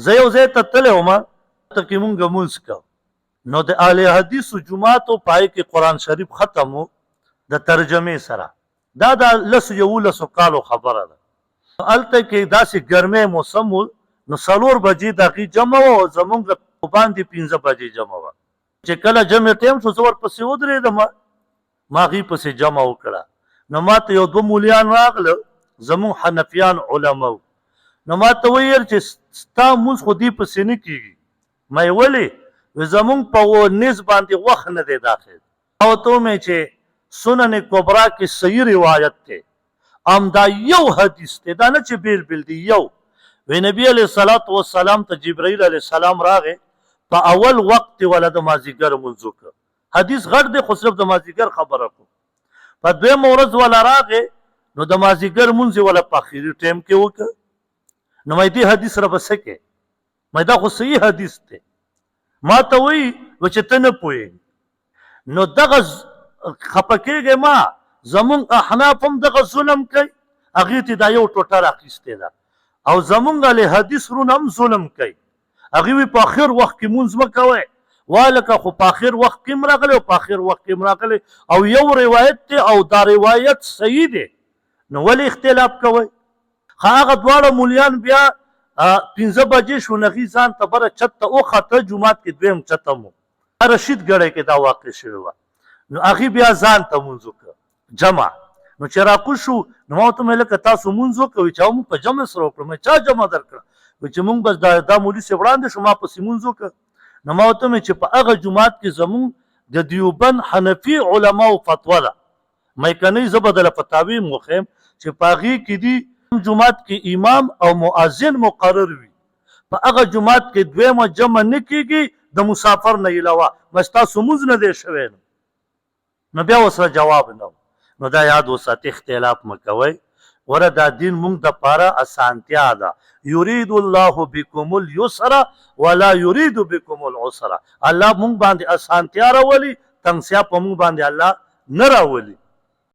زه یو ځای ته تللی وم، هلته کې مونږ لمونځ کوو، نو د اهل حدیثو جومات و پای کې قرآن شریف ختم و د ترجمې سره. دا د 11 کالو خبره ده. هلته کې داسې ګرمۍ موسم و، نو 4 بجې د هغې جمع وه او زمونږ له باندې 15 بجې جمع وه. چې کله جمع ټیم شو زه ورپسې ودرېدم، ما هغې پسې جمع وکړه. نو ما ته 2 مولیان راغله، زمونږ حنفیان علما وو. نو ما ته ویل چې ستا مونځ خو دې پسې نه کېږي. ما یې ولې؟ زمونږ په نیز باندې وخت نه دی داخل. او ته ومې چې سنن کبرا کې صحیح روایت دی، همدا یو حدیث دی، دا نه چې بیل بیل دی، یو وی نبی علیه الصلاة والسلام ته جبرائیل علیه السلام راغی، په اول وخت ولا د مازدیګر مونځ وکړه. حدیث غټ دی خو صرف د مازدیګر خبره کوم. په دویمه ورځ ولا راغی، نو د مازدیګر مونځ یې ولا په اخري ټیم کې وکړه. نو مې دې حدیث را به څه کې؟ مې دا خو صحیح حدیث دی. ما ته وایي چې ته نه پوهېږې. نو دغه خفه کېږې ما، زمونږ احناف هم دغه ظلم کوي، هغې ته دا یو ټوټه راخیستې ده. او زمونږ اهل حدیث رونه هم ظلم کوي. هغې وایي په اخر وخت کې مونځ مه کوئ. والکه خو په اخر وخت کې هم راغلی او په اخر وخت کې هم راغلی، او یو روایت دی او دا روایت صحیح دی، نو ولې اختلاف کوئ؟ هغه دواړه مولیان بیا 15 بجې شو، نغې ځان ته بره چت ته وخته، جومات کې دویم چت هم و، رشید ګړی کې دا واقع شوې وه. نو هغې بیا ځان ته مونځ وکړه جمع. نو چې راکوز شو، نو ما ورته ویل لکه تاسو مونځ وکوئ، چې موږ په جمع سره وکړو. چا جمع درکړه؟ چې مونږ بس دا مولي صاحب وړاندې شو، ما پسې مونځ وکړه. نو ما ورته ویل چې په هغه جومات کې زمونږ د دیوبند حنفي علماو فتوا ده، مې که نه زه به دله فتاوی هم وښیم چې په هغې کې دي جومات کې امام او مؤذن مقرر وي، په هغه جومات کې دویمه جمع نه کېږي د مسافر نه علاوه، بس تاسو مونځ نه دی شوی. نو بیا ورسره جواب نه و. نو دا یاد وساتئ، اختلاف مه کوئ. وره دا دین مونږ دپاره اسانتیا ده. یرید الله بکم اليسر ولا یرید بکم العسر. الله مونږ باندې اسانتیا راولي، تنګسیا په مونږ باندې الله نه راولي.